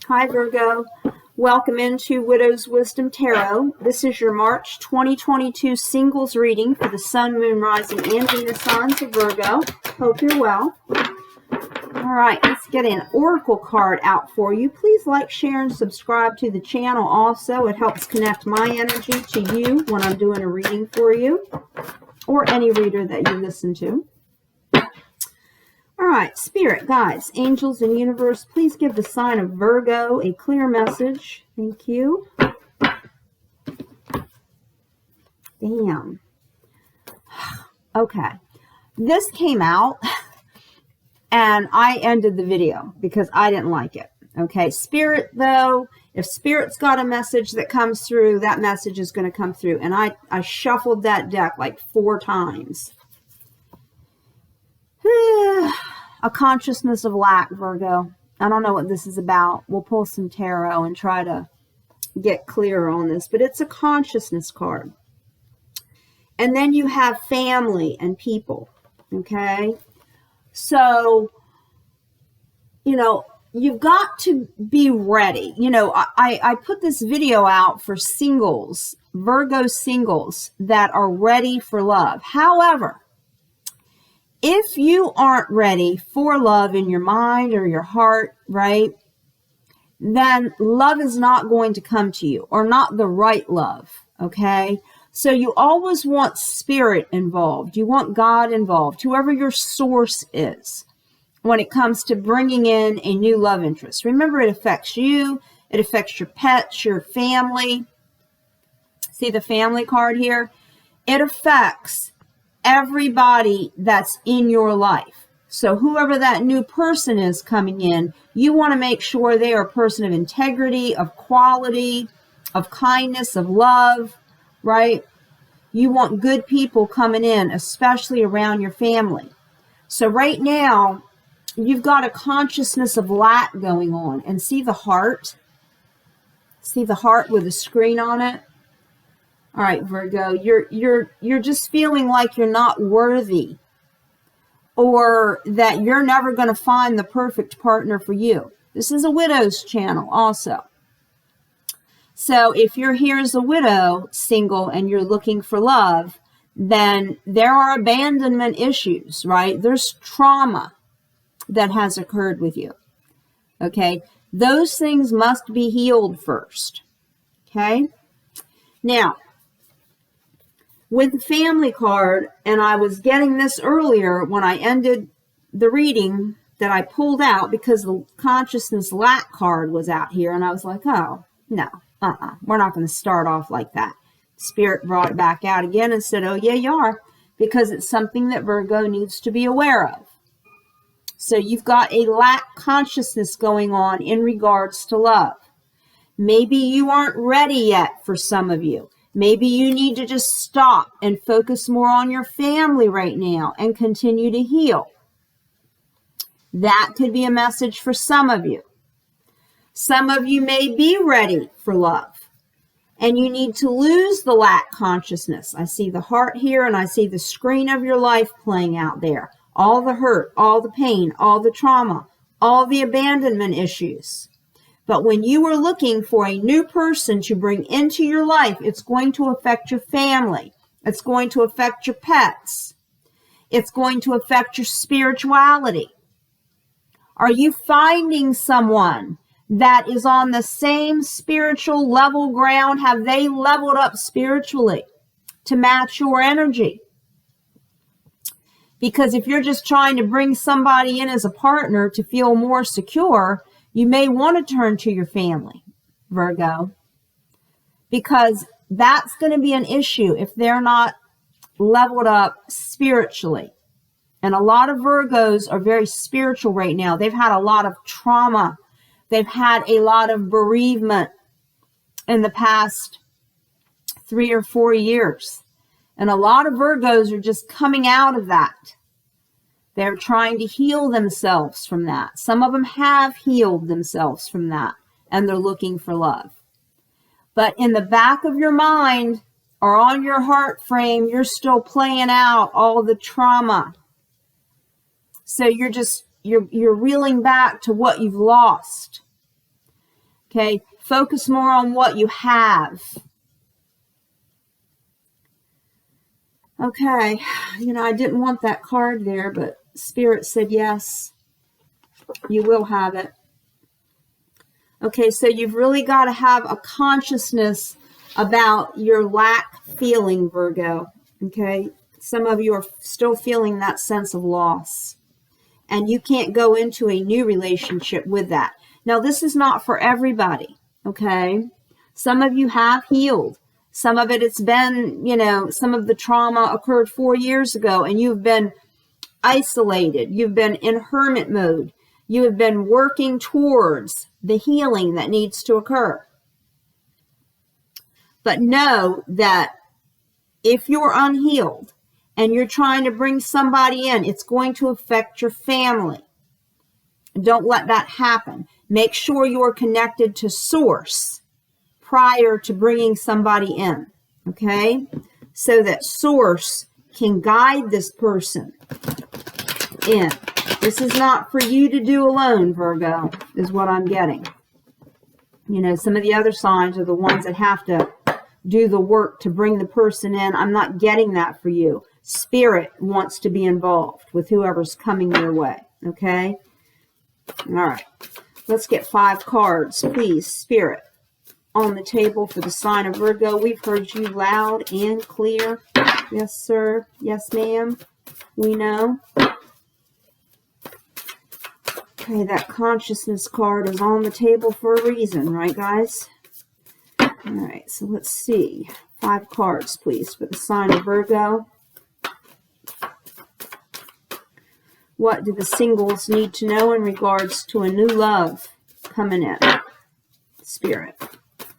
Hi, Virgo. Welcome into Widow's Wisdom Tarot. This is your March 2022 singles reading for the Sun, Moon, Rising, and Venus signs of Virgo. Hope you're well. All right, let's get an oracle card out for you. Please like, share, and subscribe to the channel also. It helps connect my energy to you when I'm doing a reading for you or any reader that you listen to. All right, Spirit, guides, angels, and universe, please give the sign of Virgo a clear message. Thank you. Damn. Okay. This came out, and I ended the video because I didn't like it. Okay, Spirit, though, if Spirit's got a message that comes through, that message is going to come through. And I shuffled that deck like 4 times. A consciousness of lack, Virgo. I don't know what this is about. We'll pull some tarot and try to get clearer on this, but it's a consciousness card. And then you have family and people, okay? So, you've got to be ready. I put this video out for singles, Virgo singles that are ready for love. However, if you aren't ready for love in your mind or your heart, right, then love is not going to come to you, or not the right love, okay? So you always want Spirit involved. You want God involved, whoever your source is, when it comes to bringing in a new love interest. Remember, it affects you. It affects your pets, your family. See the family card here? It affects everybody that's in your life. So whoever that new person is coming in, you want to make sure they are a person of integrity, of quality, of kindness, of love, right? You want good people coming in, especially around your family. So right now, you've got a consciousness of lack going on. And see the heart? See the heart with a screen on it? All right, Virgo, you're just feeling like you're not worthy, or that you're never going to find the perfect partner for you. This is a widow's channel also. So if you're here as a widow, single, and you're looking for love, then there are abandonment issues, right? There's trauma that has occurred with you, okay? Those things must be healed first, okay? Now, with the family card, and I was getting this earlier when I ended the reading that I pulled out because the consciousness lack card was out here, and I was like, oh, no, we're not going to start off like that. Spirit brought it back out again and said, oh, yeah, you are, because it's something that Virgo needs to be aware of. So you've got a lack consciousness going on in regards to love. Maybe you aren't ready yet for some of you. Maybe you need to just stop and focus more on your family right now and continue to heal. That could be a message for some of you. Some of you may be ready for love, and you need to lose the lack consciousness. I see the heart here, and I see the screen of your life playing out there. All the hurt, all the pain, all the trauma, all the abandonment issues. But when you are looking for a new person to bring into your life, it's going to affect your family. It's going to affect your pets. It's going to affect your spirituality. Are you finding someone that is on the same spiritual level ground? Have they leveled up spiritually to match your energy? Because if you're just trying to bring somebody in as a partner to feel more secure, you may want to turn to your family, Virgo, because that's going to be an issue if they're not leveled up spiritually. And a lot of Virgos are very spiritual right now. They've had a lot of trauma. They've had a lot of bereavement in the past 3 or 4 years. And a lot of Virgos are just coming out of that. They're trying to heal themselves from that. Some of them have healed themselves from that, and they're looking for love. But in the back of your mind or on your heart frame, you're still playing out all the trauma. So you're reeling back to what you've lost. Okay, focus more on what you have. Okay, I didn't want that card there, but Spirit said yes, you will have it. Okay, so you've really got to have a consciousness about your lack feeling, Virgo. Okay, some of you are still feeling that sense of loss, and you can't go into a new relationship with that. Now, this is not for everybody, okay? Some of you have healed. Some of it's been, some of the trauma occurred 4 years ago, and you've been isolated. You've been in hermit mode. You have been working towards the healing that needs to occur. But know that if you're unhealed and you're trying to bring somebody in, it's going to affect your family. Don't let that happen. Make sure you're connected to Source prior to bringing somebody in, okay? So that Source can guide this person in. This is not for you to do alone, Virgo, is what I'm getting. Some of the other signs are the ones that have to do the work to bring the person in. I'm not getting that for you. Spirit wants to be involved with whoever's coming your way, okay? All right. Let's get 5 cards, please, Spirit, on the table for the sign of Virgo. We've heard you loud and clear. Yes, sir. Yes, ma'am. We know. Okay, that consciousness card is on the table for a reason, right, guys? All right, so let's see. 5 cards, please, for the sign of Virgo. What do the singles need to know in regards to a new love coming in? Spirit,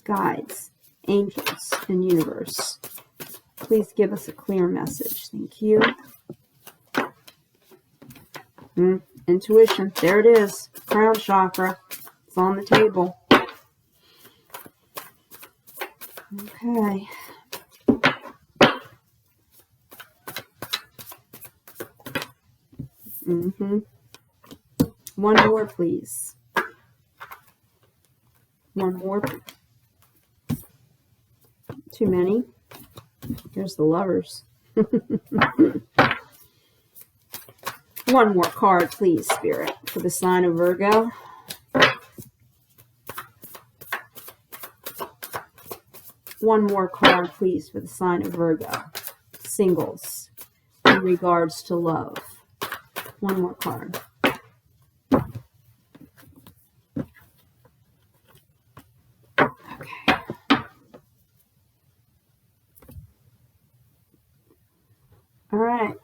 guides, angels, and universe. Please give us a clear message. Thank you. Intuition. There it is. Crown chakra. It's on the table. Okay. One more, please. One more. Too many. Here's the Lovers. One more card, please, Spirit, for the sign of Virgo. One more card, please, for the sign of Virgo. Singles in regards to love. One more card. Okay. All right.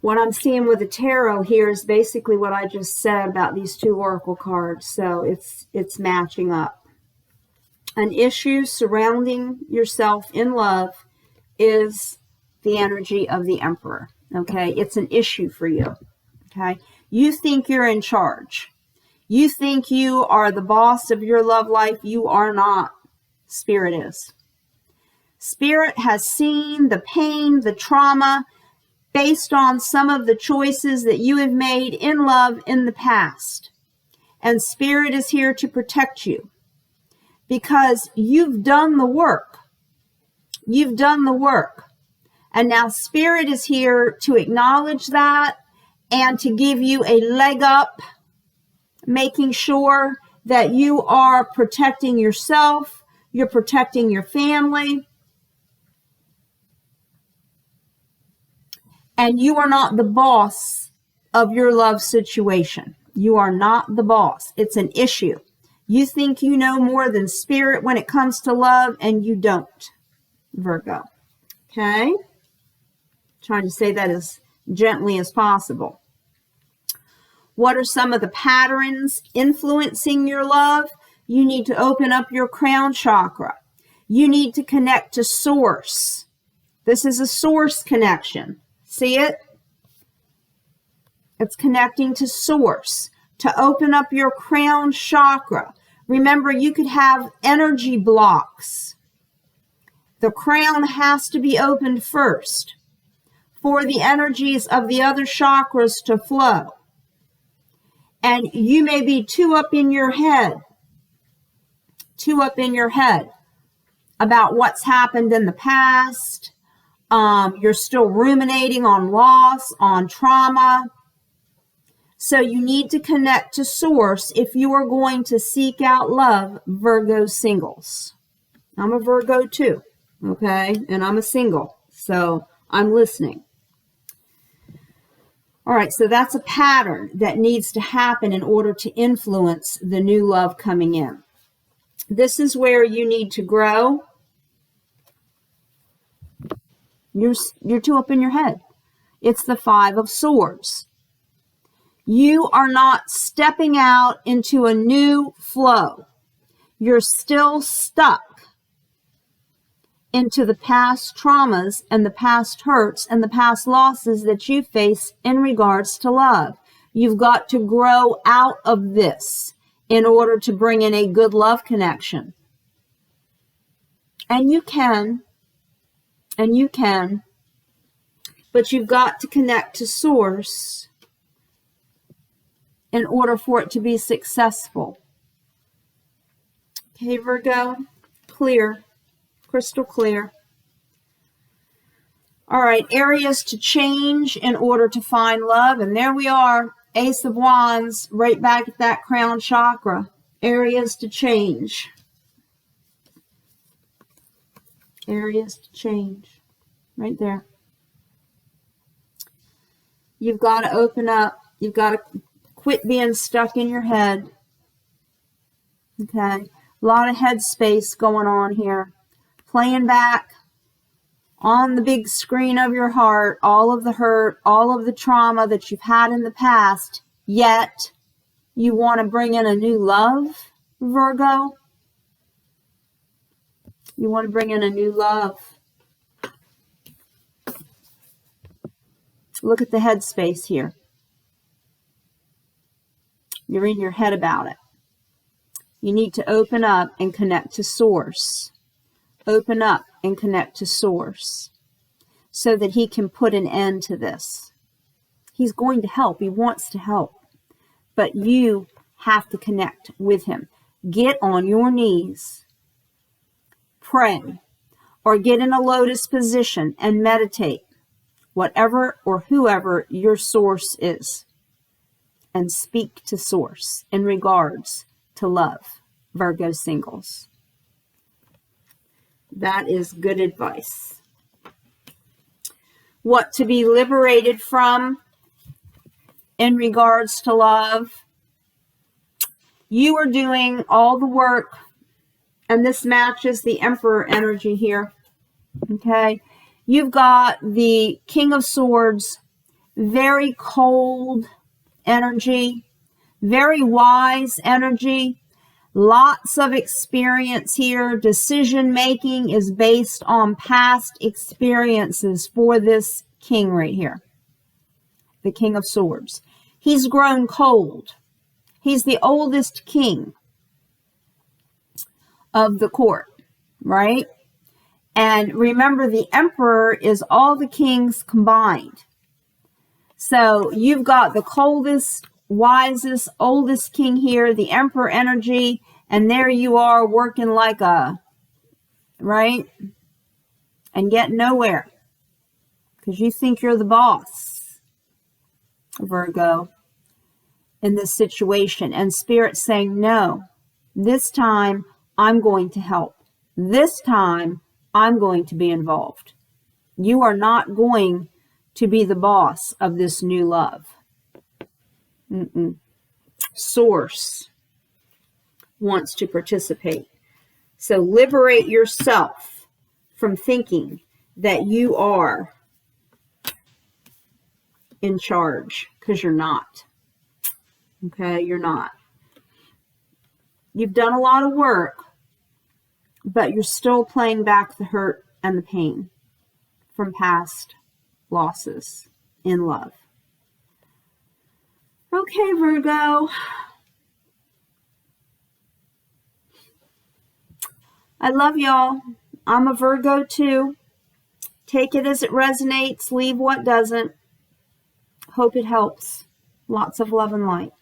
What I'm seeing with the tarot here is basically what I just said about these 2 oracle cards. So it's matching up. An issue surrounding yourself in love is the energy of the Emperor. Okay, it's an issue for you. Okay, you think you're in charge. You think you are the boss of your love life. You are not. Spirit is. Spirit has seen the pain, the trauma, based on some of the choices that you have made in love in the past. And Spirit is here to protect you because you've done the work. You've done the work. And now Spirit is here to acknowledge that and to give you a leg up, making sure that you are protecting yourself, you're protecting your family, and you are not the boss of your love situation. You are not the boss. It's an issue. You think you know more than Spirit when it comes to love, and you don't, Virgo. Okay? Trying to say that as gently as possible. What are some of the patterns influencing your love? You need to open up your crown chakra. You need to connect to Source. This is a Source connection. See it? It's connecting to Source. To open up your crown chakra. Remember, you could have energy blocks. The crown has to be opened first for the energies of the other chakras to flow. And you may be too up in your head too up in your head about what's happened in the past. You're still ruminating on loss, on trauma. So you need to connect to source if you are going to seek out love, Virgo singles. I'm a Virgo too, okay? And I'm a single, so I'm listening. All right, so that's a pattern that needs to happen in order to influence the new love coming in. This is where you need to grow. You're too up in your head. It's the Five of Swords. You are not stepping out into a new flow. You're still stuck into the past traumas and the past hurts and the past losses that you face in regards to love. You've got to grow out of this in order to bring in a good love connection. And you can, but you've got to connect to source in order for it to be successful. Okay, Virgo, clear, crystal clear. All right, areas to change in order to find love. And there we are, Ace of Wands, right back at that crown chakra. Areas to change. Areas to change. Right there. You've got to open up. You've got to quit being stuck in your head. Okay. A lot of head space going on here. Playing back on the big screen of your heart, all of the hurt, all of the trauma that you've had in the past, yet you want to bring in a new love, Virgo. You want to bring in a new love. Look at the headspace here. You're in your head about it. You need to open up and connect to source. Open up and connect to source so that he can put an end to this. He's going to help. He wants to help. But you have to connect with him. Get on your knees. Pray. Or get in a lotus position and meditate. Whatever or whoever your source is. And speak to source in regards to love, Virgo singles. That is good advice. What to be liberated from in regards to love. You are doing all the work, and this matches the Emperor energy here. Okay? You've got the King of Swords, very cold energy, very wise energy, lots of experience here. Decision making is based on past experiences for this king right here, the King of Swords. He's grown cold. He's the oldest king of the court, right? And remember, the Emperor is all the kings combined. So you've got the coldest, wisest, oldest king here, the Emperor energy, and there you are working like a, right? And getting nowhere because you think you're the boss, Virgo, in this situation. And Spirit's saying, no, this time I'm going to help. This time I'm going to be involved. You are not going to be the boss of this new love. Source wants to participate. So liberate yourself from thinking that you are in charge, because you're not. Okay, you're not. You've done a lot of work, but you're still playing back the hurt and the pain from past losses in love. Okay, Virgo. I love y'all. I'm a Virgo too. Take it as it resonates. Leave what doesn't. Hope it helps. Lots of love and light.